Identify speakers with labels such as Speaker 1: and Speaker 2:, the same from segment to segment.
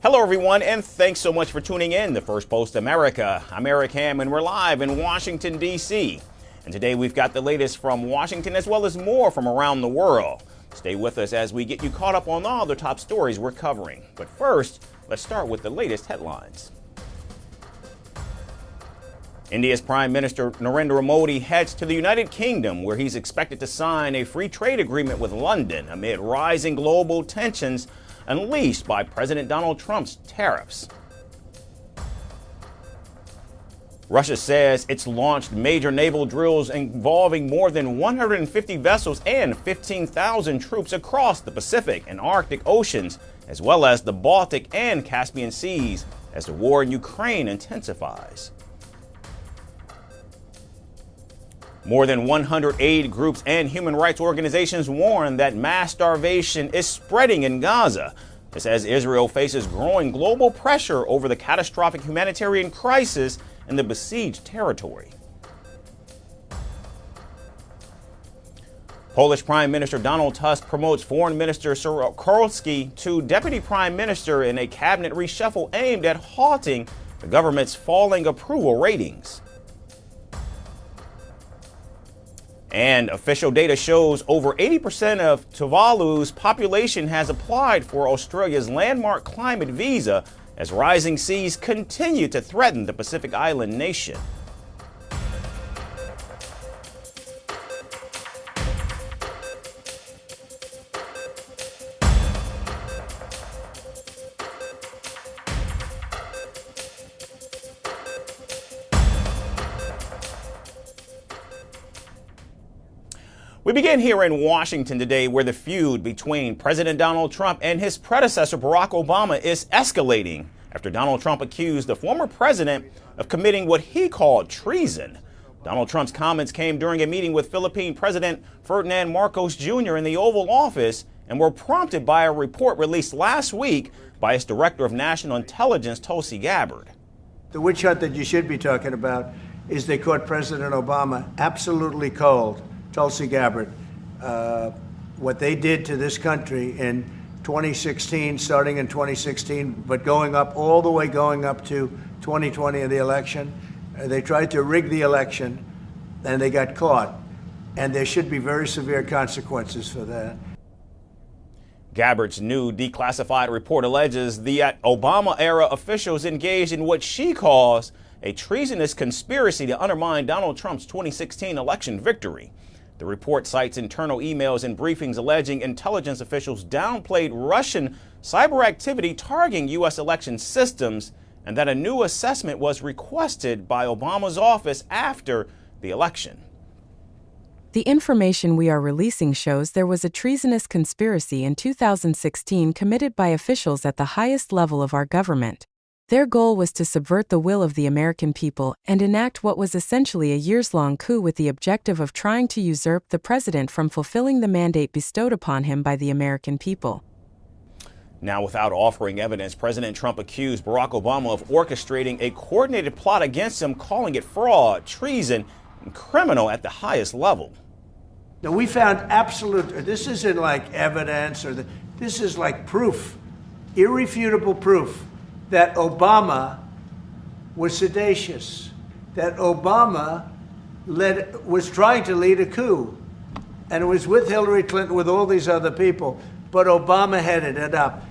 Speaker 1: Hello, everyone, and thanks so much for tuning in to Firstpost America. I'm Eric Ham, and we're live in Washington, D.C. And today we've got the latest from Washington as well as more from around the world. Stay with us as we get you caught up on all the top stories we're covering. But first, let's start with the latest headlines. India's Prime Minister Narendra Modi heads to the United Kingdom, where he's expected to sign a free trade agreement with London amid rising global tensions unleashed by President Donald Trump's tariffs. Russia says it's launched major naval drills involving more than 150 vessels and 15,000 troops across the Pacific and Arctic Oceans, as well as the Baltic and Caspian Seas, as the war in Ukraine intensifies. More than 100 aid groups and human rights organizations warn that mass starvation is spreading in Gaza. This as Israel faces growing global pressure over the catastrophic humanitarian crisis in the besieged territory. Polish Prime Minister Donald Tusk promotes Foreign Minister Sikorski to Deputy Prime Minister in a cabinet reshuffle aimed at halting the government's falling approval ratings. And official data shows over 80% of Tuvalu's population has applied for Australia's landmark climate visa as rising seas continue to threaten the Pacific Island nation. We begin here in Washington today, where the feud between President Donald Trump and his predecessor Barack Obama is escalating after Donald Trump accused the former president of committing what he called treason. Donald Trump's comments came during a meeting with Philippine President Ferdinand Marcos Jr. in the Oval Office and were prompted by a report released last week by its Director of National Intelligence, Tulsi Gabbard.
Speaker 2: The witch hunt that you should be talking about is they caught President Obama absolutely cold. Tulsi Gabbard, what they did to this country in 2016, starting in 2016, but going up to 2020 in the election. They tried to rig the election, and they got caught. And there should be very severe consequences for that.
Speaker 1: Gabbard's new declassified report alleges the Obama-era officials engaged in what she calls a treasonous conspiracy to undermine Donald Trump's 2016 election victory. The report cites internal emails and briefings alleging intelligence officials downplayed Russian cyber activity targeting U.S. election systems and that a new assessment was requested by Obama's office after the election.
Speaker 3: The information we are releasing shows there was a treasonous conspiracy in 2016 committed by officials at the highest level of our government. Their goal was to subvert the will of the American people and enact what was essentially a years-long coup with the objective of trying to usurp the president from fulfilling the mandate bestowed upon him by the American people.
Speaker 1: Now, without offering evidence, President Trump accused Barack Obama of orchestrating a coordinated plot against him, calling it fraud, treason, and criminal at the highest level.
Speaker 2: Now, we found this isn't like evidence this is like proof, irrefutable proof that Obama was seditious, that Obama was trying to lead a coup, and it was with Hillary Clinton, with all these other people, but Obama headed it up.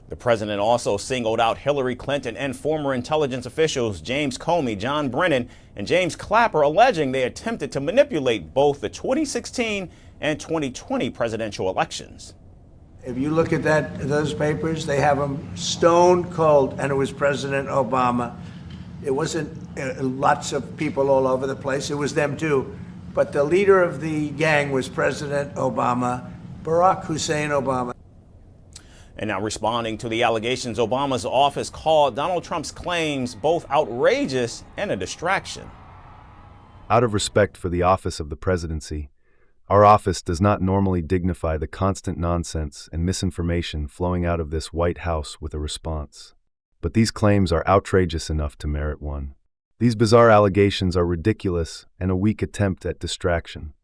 Speaker 1: The president also singled out Hillary Clinton and former intelligence officials James Comey, John Brennan, and James Clapper, alleging they attempted to manipulate both the 2016 and 2020 presidential elections.
Speaker 2: If you look at those papers, they have them stone cold, and it was President Obama. It wasn't lots of people all over the place. It was them too. But the leader of the gang was President Obama, Barack Hussein Obama.
Speaker 1: And now, responding to the allegations, Obama's office called Donald Trump's claims both outrageous and a distraction.
Speaker 4: Out of respect for the office of the presidency, our office does not normally dignify the constant nonsense and misinformation flowing out of this White House with a response. But these claims are outrageous enough to merit one. These bizarre allegations are ridiculous and a weak attempt at distraction.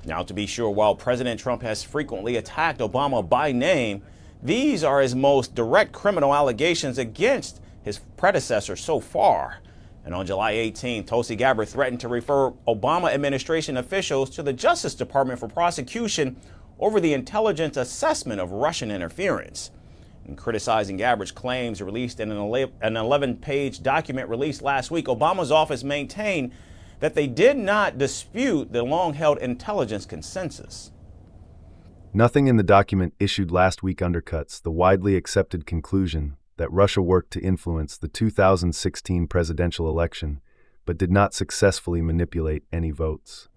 Speaker 1: Now, to be sure, while President Trump has frequently attacked Obama by name, These are his most direct criminal allegations against his predecessor so far. And on July 18, Tulsi Gabbard threatened to refer Obama administration officials to the Justice Department for prosecution over the intelligence assessment of Russian interference. In criticizing Gabbard's claims released in an 11-page document released last week, Obama's office maintained that they did not dispute the long-held intelligence consensus.
Speaker 4: Nothing in the document issued last week undercuts the widely accepted conclusion that Russia worked to influence the 2016 presidential election, but did not successfully manipulate any votes.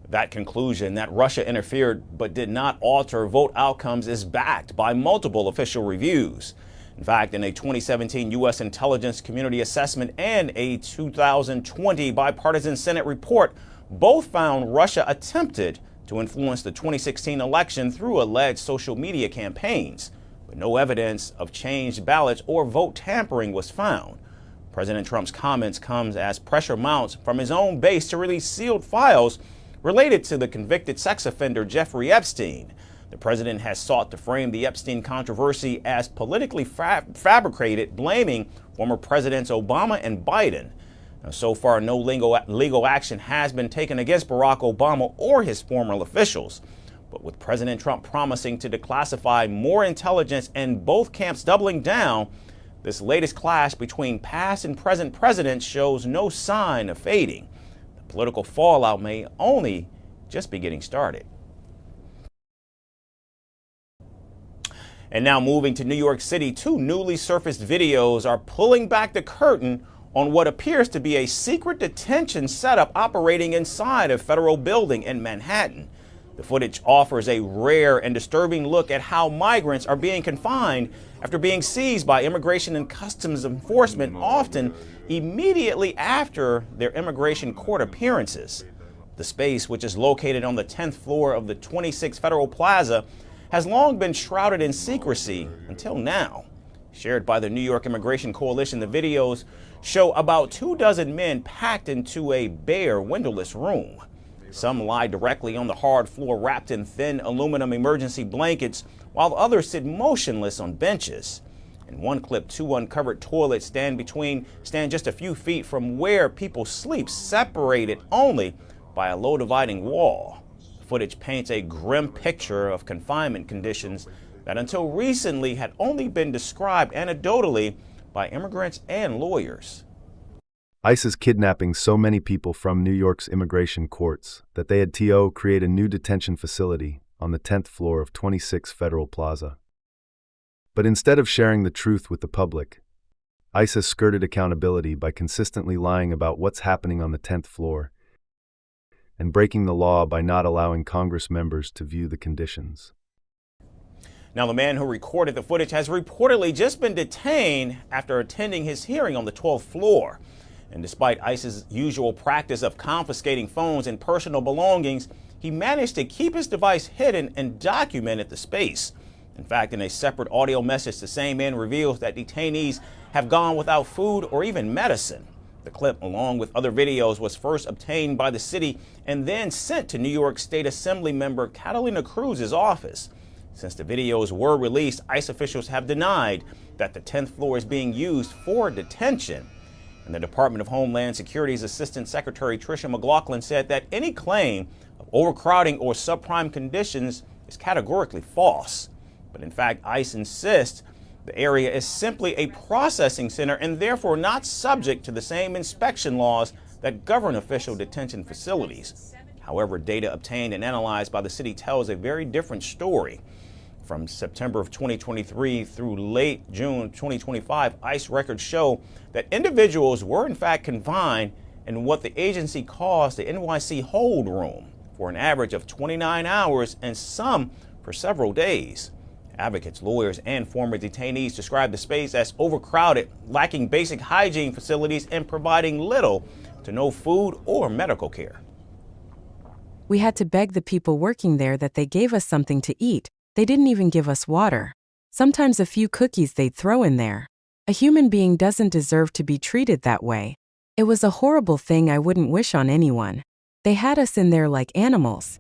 Speaker 1: That conclusion, that Russia interfered but did not alter vote outcomes, is backed by multiple official reviews. In fact, in a 2017 U.S. intelligence community assessment and a 2020 bipartisan Senate report, both found Russia attempted to influence the 2016 election through alleged social media campaigns, but no evidence of changed ballots or vote tampering was found. President Trump's comments comes as pressure mounts from his own base to release sealed files related to the convicted sex offender Jeffrey Epstein. The president has sought to frame the Epstein controversy as politically fabricated, blaming former Presidents Obama and Biden. Now, so far, no legal action has been taken against Barack Obama or his former officials. But with President Trump promising to declassify more intelligence and both camps doubling down, this latest clash between past and present presidents shows no sign of fading. The political fallout may only just be getting started. And now moving to New York City, two newly surfaced videos are pulling back the curtain on what appears to be a secret detention setup operating inside a federal building in Manhattan. The footage offers a rare and disturbing look at how migrants are being confined after being seized by Immigration and Customs Enforcement, often immediately after their immigration court appearances. The space, which is located on the 10th floor of the 26 Federal Plaza, has long been shrouded in secrecy until now. Shared by the New York Immigration Coalition, the videos show about 24 men packed into a bare, windowless room. Some lie directly on the hard floor wrapped in thin aluminum emergency blankets, while others sit motionless on benches. In one clip, two uncovered toilets stand just a few feet from where people sleep, separated only by a low dividing wall. The footage paints a grim picture of confinement conditions that until recently had only been described anecdotally by immigrants and lawyers.
Speaker 4: ICE is kidnapping so many people from New York's immigration courts that they had TO create a new detention facility on the 10th floor of 26 Federal Plaza. But instead of sharing the truth with the public, ICE has skirted accountability by consistently lying about what's happening on the 10th floor and breaking the law by not allowing Congress members to view the conditions.
Speaker 1: Now, the man who recorded the footage has reportedly just been detained after attending his hearing on the 12th floor. And despite ICE's usual practice of confiscating phones and personal belongings, he managed to keep his device hidden and documented the space. In fact, in a separate audio message, the same man reveals that detainees have gone without food or even medicine. The clip, along with other videos, was first obtained by the city and then sent to New York State Assembly member Catalina Cruz's office. Since the videos were released, ICE officials have denied that the 10th floor is being used for detention. And the Department of Homeland Security's Assistant Secretary Tricia McLaughlin said that any claim of overcrowding or subprime conditions is categorically false. But in fact, ICE insists the area is simply a processing center and therefore not subject to the same inspection laws that govern official detention facilities. However, data obtained and analyzed by the city tells a very different story. From September of 2023 through late June 2025, ICE records show that individuals were in fact confined in what the agency calls the NYC hold room for an average of 29 hours and some for several days. Advocates, lawyers, and former detainees describe the space as overcrowded, lacking basic hygiene facilities, and providing little to no food or medical care.
Speaker 3: We had to beg the people working there that they gave us something to eat. They didn't even give us water. Sometimes a few cookies they'd throw in there. A human being doesn't deserve to be treated that way. It was a horrible thing I wouldn't wish on anyone. They had us in there like animals.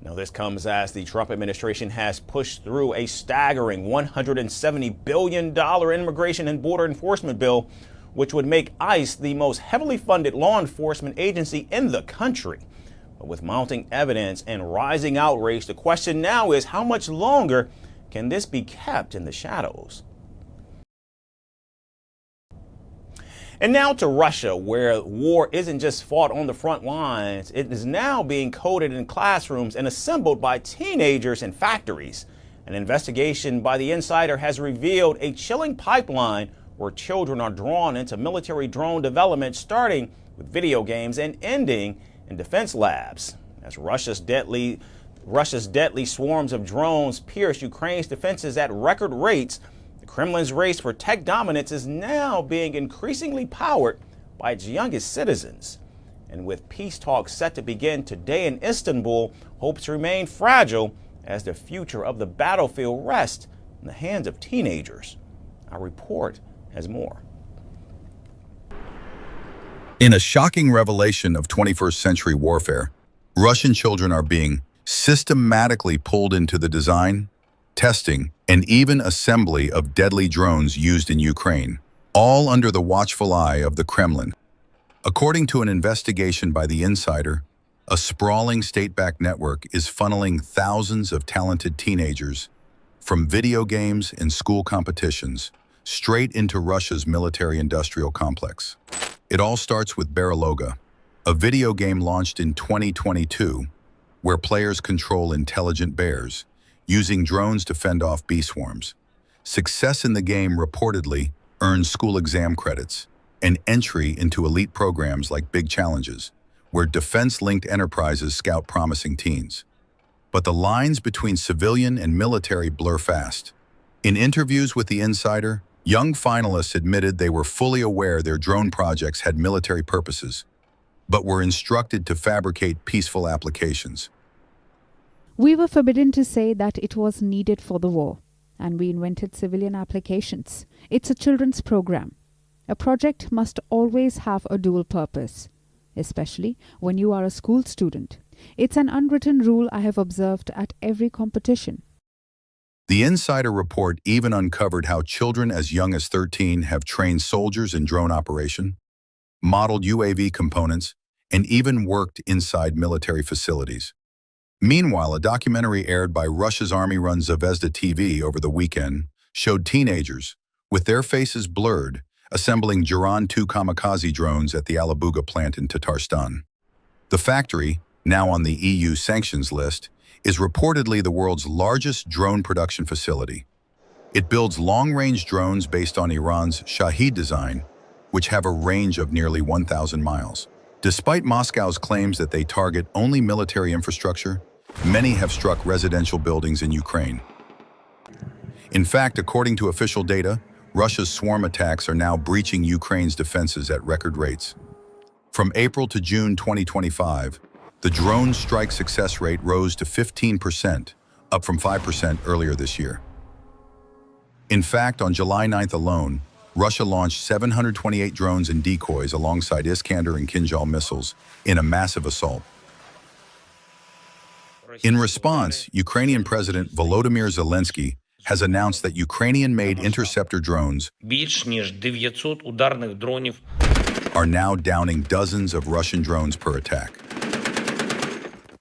Speaker 1: Now, this comes as the Trump administration has pushed through a staggering $170 billion immigration and border enforcement bill, which would make ICE the most heavily funded law enforcement agency in the country. But with mounting evidence and rising outrage, the question now is how much longer can this be kept in the shadows? And now to Russia, where war isn't just fought on the front lines, it is now being coded in classrooms and assembled by teenagers in factories. An investigation by The Insider has revealed a chilling pipeline where children are drawn into military drone development, starting with video games and ending in defense labs. As Russia's deadly swarms of drones pierce Ukraine's defenses at record rates, the Kremlin's race for tech dominance is now being increasingly powered by its youngest citizens. And with peace talks set to begin today in Istanbul, hopes remain fragile as the future of the battlefield rests in the hands of teenagers. Our report has more.
Speaker 5: In a shocking revelation of 21st century warfare, Russian children are being systematically pulled into the design, testing, and even assembly of deadly drones used in Ukraine, all under the watchful eye of the Kremlin. According to an investigation by The Insider, a sprawling state-backed network is funneling thousands of talented teenagers from video games and school competitions straight into Russia's military-industrial complex. It all starts with Beriloga, a video game launched in 2022 where players control intelligent bears, using drones to fend off bee swarms. Success in the game reportedly earns school exam credits and entry into elite programs like Big Challenges, where defense-linked enterprises scout promising teens. But the lines between civilian and military blur fast. In interviews with The Insider, young finalists admitted they were fully aware their drone projects had military purposes, but were instructed to fabricate peaceful applications.
Speaker 6: We were forbidden to say that it was needed for the war, and we invented civilian applications. It's a children's program. A project must always have a dual purpose, especially when you are a school student. It's an unwritten rule I have observed at every competition.
Speaker 5: The Insider report even uncovered how children as young as 13 have trained soldiers in drone operation, modeled UAV components, and even worked inside military facilities. Meanwhile, a documentary aired by Russia's army-run Zvezda TV over the weekend showed teenagers, with their faces blurred, assembling Jiran-2 kamikaze drones at the Alabuga plant in Tatarstan. The factory, now on the EU sanctions list, is reportedly the world's largest drone production facility. It builds long-range drones based on Iran's Shahed design, which have a range of nearly 1,000 miles. Despite Moscow's claims that they target only military infrastructure, many have struck residential buildings in Ukraine. In fact, according to official data, Russia's swarm attacks are now breaching Ukraine's defenses at record rates. From April to June 2025, the drone strike success rate rose to 15%, up from 5% earlier this year. In fact, on July 9th alone, Russia launched 728 drones and decoys alongside Iskander and Kinjal missiles in a massive assault. In response, Ukrainian President Volodymyr Zelensky has announced that Ukrainian-made interceptor drones are now downing dozens of Russian drones per attack.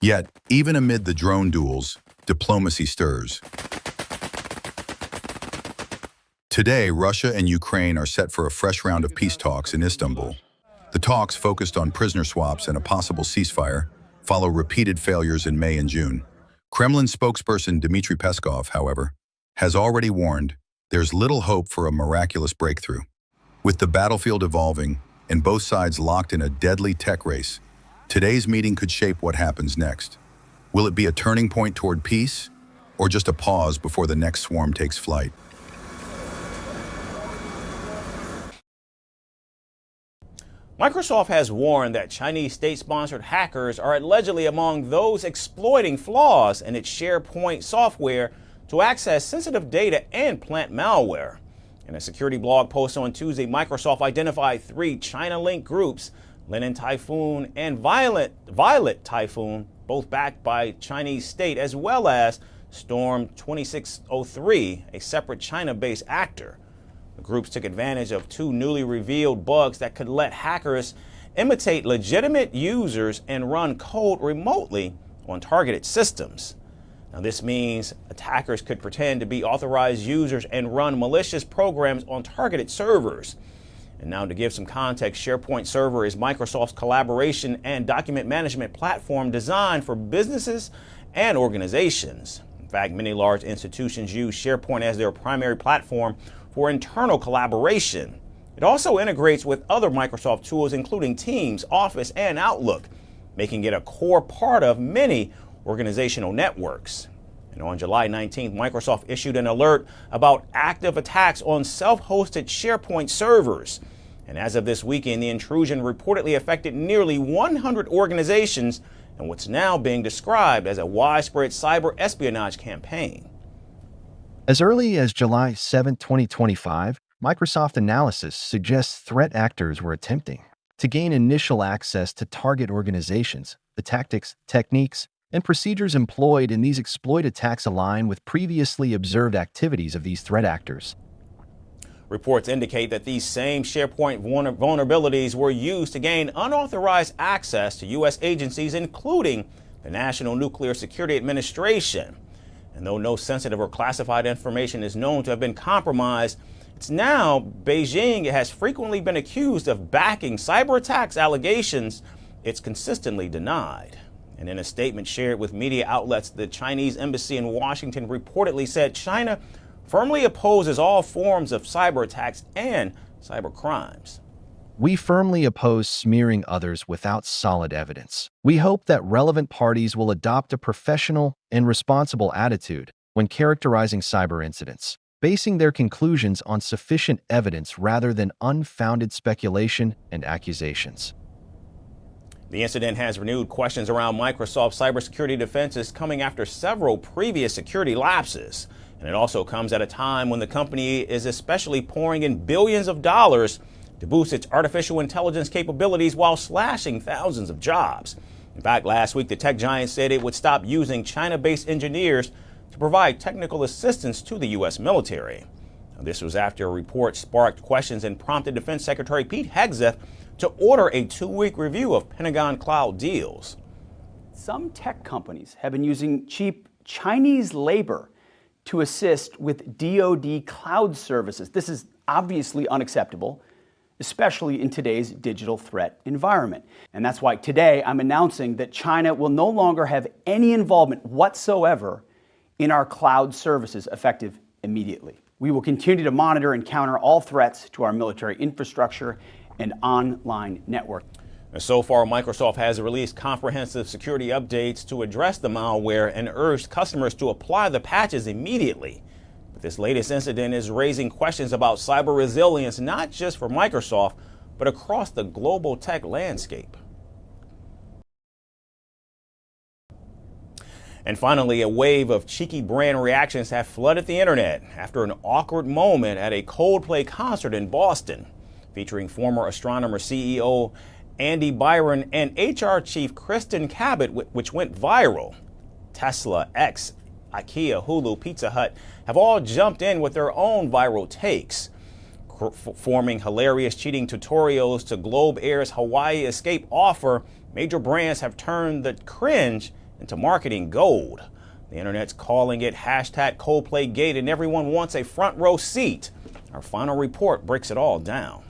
Speaker 5: Yet, even amid the drone duels, diplomacy stirs. Today, Russia and Ukraine are set for a fresh round of peace talks in Istanbul. The talks, focused on prisoner swaps and a possible ceasefire, follow repeated failures in May and June. Kremlin spokesperson Dmitry Peskov, however, has already warned there's little hope for a miraculous breakthrough. With the battlefield evolving and both sides locked in a deadly tech race, today's meeting could shape what happens next. Will it be a turning point toward peace, or just a pause before the next swarm takes flight?
Speaker 1: Microsoft has warned that Chinese state-sponsored hackers are allegedly among those exploiting flaws in its SharePoint software to access sensitive data and plant malware. In a security blog post on Tuesday, Microsoft identified 3 China-linked groups Lenin Typhoon, and Violet Typhoon, both backed by Chinese state, as well as Storm 2603, a separate China-based actor. The groups took advantage of two newly revealed bugs that could let hackers imitate legitimate users and run code remotely on targeted systems. Now, this means attackers could pretend to be authorized users and run malicious programs on targeted servers. And now, to give some context, SharePoint Server is Microsoft's collaboration and document management platform designed for businesses and organizations. In fact, many large institutions use SharePoint as their primary platform for internal collaboration. It also integrates with other Microsoft tools, including Teams, Office, and Outlook, making it a core part of many organizational networks. And on July 19th, Microsoft issued an alert about active attacks on self-hosted SharePoint servers. And as of this weekend, the intrusion reportedly affected nearly 100 organizations in what's now being described as a widespread cyber espionage campaign.
Speaker 7: As early as July 7, 2025, Microsoft analysis suggests threat actors were attempting to gain initial access to target organizations. The tactics, techniques, and procedures employed in these exploit attacks align with previously observed activities of these threat actors.
Speaker 1: Reports indicate that these same SharePoint vulnerabilities were used to gain unauthorized access to U.S. agencies, including the National Nuclear Security Administration. And though no sensitive or classified information is known to have been compromised, it's now Beijing has frequently been accused of backing cyber attacks allegations it's consistently denied. And in a statement shared with media outlets, the Chinese embassy in Washington reportedly said China firmly opposes all forms of cyber attacks and cyber crimes.
Speaker 7: We firmly oppose smearing others without solid evidence. We hope that relevant parties will adopt a professional and responsible attitude when characterizing cyber incidents, basing their conclusions on sufficient evidence rather than unfounded speculation and accusations.
Speaker 1: The incident has renewed questions around Microsoft's cybersecurity defenses, coming after several previous security lapses. And it also comes at a time when the company is especially pouring in billions of dollars to boost its artificial intelligence capabilities while slashing thousands of jobs. In fact, last week, the tech giant said it would stop using China-based engineers to provide technical assistance to the U.S. military. Now, this was after a report sparked questions and prompted Defense Secretary Pete Hegseth to order a 2-week review of Pentagon cloud deals.
Speaker 8: Some tech companies have been using cheap Chinese labor to assist with DoD cloud services. This is obviously unacceptable, especially in today's digital threat environment. And that's why today I'm announcing that China will no longer have any involvement whatsoever in our cloud services, effective immediately. We will continue to monitor and counter all threats to our military infrastructure and online network.
Speaker 1: And so far, Microsoft has released comprehensive security updates to address the malware and urged customers to apply the patches immediately. But this latest incident is raising questions about cyber resilience, not just for Microsoft, but across the global tech landscape. And finally, a wave of cheeky brand reactions have flooded the internet after an awkward moment at a Coldplay concert in Boston, featuring former astronomer CEO Andy Byron and HR chief Kristen Cabot, which went viral. Tesla, X, IKEA, Hulu, Pizza Hut have all jumped in with their own viral takes, forming hilarious cheating tutorials to Globe Air's Hawaii escape offer. Major brands have turned the cringe into marketing gold. The internet's calling it #ColdplayGate, and everyone wants a front row seat. Our final report breaks it all down.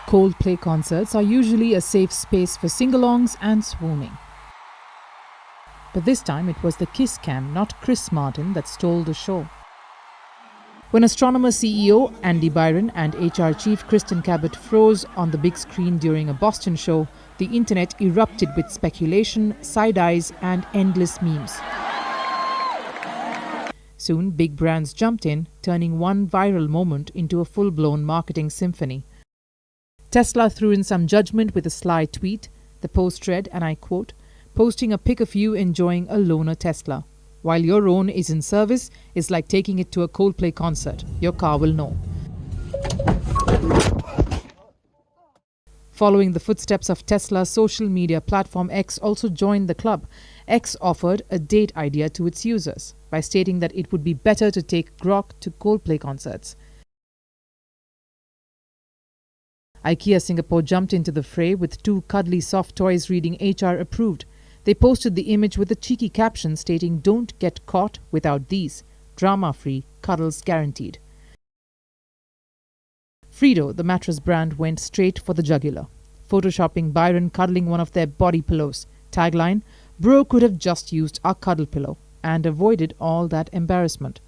Speaker 9: Coldplay concerts are usually a safe space for sing-alongs and swooning. But this time it was the Kiss Cam, not Chris Martin, that stole the show. When astronomer CEO Andy Byron and HR chief Kristen Cabot froze on the big screen during a Boston show, the internet erupted with speculation, side-eyes, and endless memes. Soon, big brands jumped in, turning one viral moment into a full-blown marketing symphony. Tesla threw in some judgment with a sly tweet. The post read, and I quote, "Posting a pic of you enjoying a loner Tesla." While your own is in service, it's like taking it to a Coldplay concert. Your car will know. Following the footsteps of Tesla's social media platform X also joined the club, X offered a date idea to its users by stating that it would be better to take Grok to Coldplay concerts. IKEA Singapore jumped into the fray with 2 cuddly soft toys reading HR approved. They posted the image with a cheeky caption stating, "Don't get caught without these. Drama-free, cuddles guaranteed." Fredo, the mattress brand, went straight for the jugular, photoshopping Byron cuddling one of their body pillows. Tagline, "Bro could have just used our cuddle pillow and avoided all that embarrassment."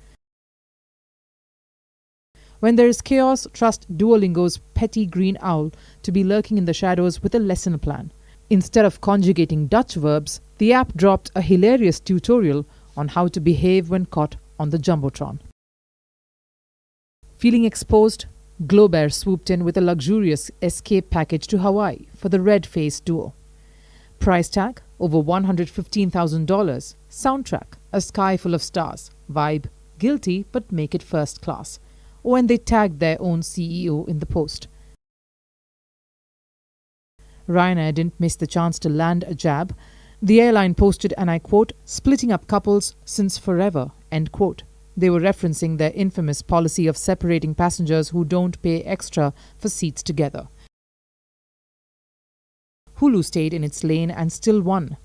Speaker 9: When there is chaos, trust Duolingo's petty green owl to be lurking in the shadows with a lesson plan. Instead of conjugating Dutch verbs, the app dropped a hilarious tutorial on how to behave when caught on the Jumbotron. Feeling exposed, Globair swooped in with a luxurious escape package to Hawaii for the red-faced duo. Price tag, over $115,000. Soundtrack, a sky full of stars. Vibe, guilty but make it first class. When they tagged their own CEO in the post. Ryanair didn't miss the chance to land a jab. The airline posted, and I quote, "splitting up couples since forever," end quote. They were referencing their infamous policy of separating passengers who don't pay extra for seats together. Hulu stayed in its lane and still won.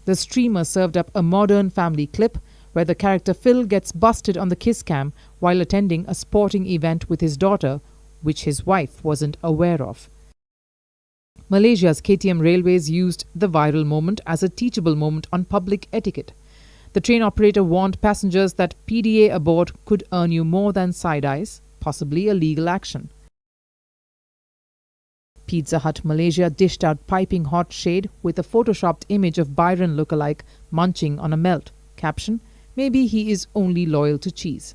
Speaker 9: The streamer served up a modern family clip where the character Phil gets busted on the kiss cam while attending a sporting event with his daughter, which his wife wasn't aware of. Malaysia's KTM Railways used the viral moment as a teachable moment on public etiquette. The train operator warned passengers that PDA aboard could earn you more than side eyes, possibly a legal action. Pizza Hut Malaysia dished out piping hot shade with a photoshopped image of Byron lookalike munching on a melt. Caption, "Maybe he is only loyal to cheese."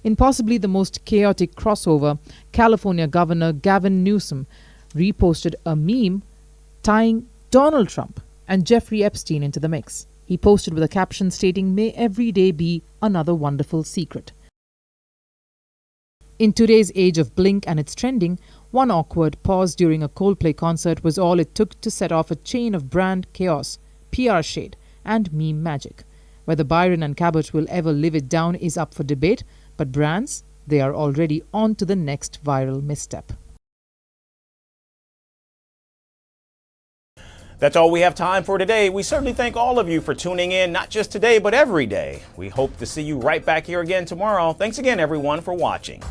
Speaker 9: In possibly the most chaotic crossover, California Governor Gavin Newsom reposted a meme tying Donald Trump and Jeffrey Epstein into the mix. He posted with a caption stating, "May every day be another wonderful secret." In today's age of Blink and its trending, one awkward pause during a Coldplay concert was all it took to set off a chain of brand chaos, PR shade, and meme magic. Whether Byron and Gabbard will ever live it down is up for debate, but brands, they are already on to the next viral misstep.
Speaker 1: That's all we have time for today. We certainly thank all of you for tuning in, not just today, but every day. We hope to see you right back here again tomorrow. Thanks again, everyone, for watching.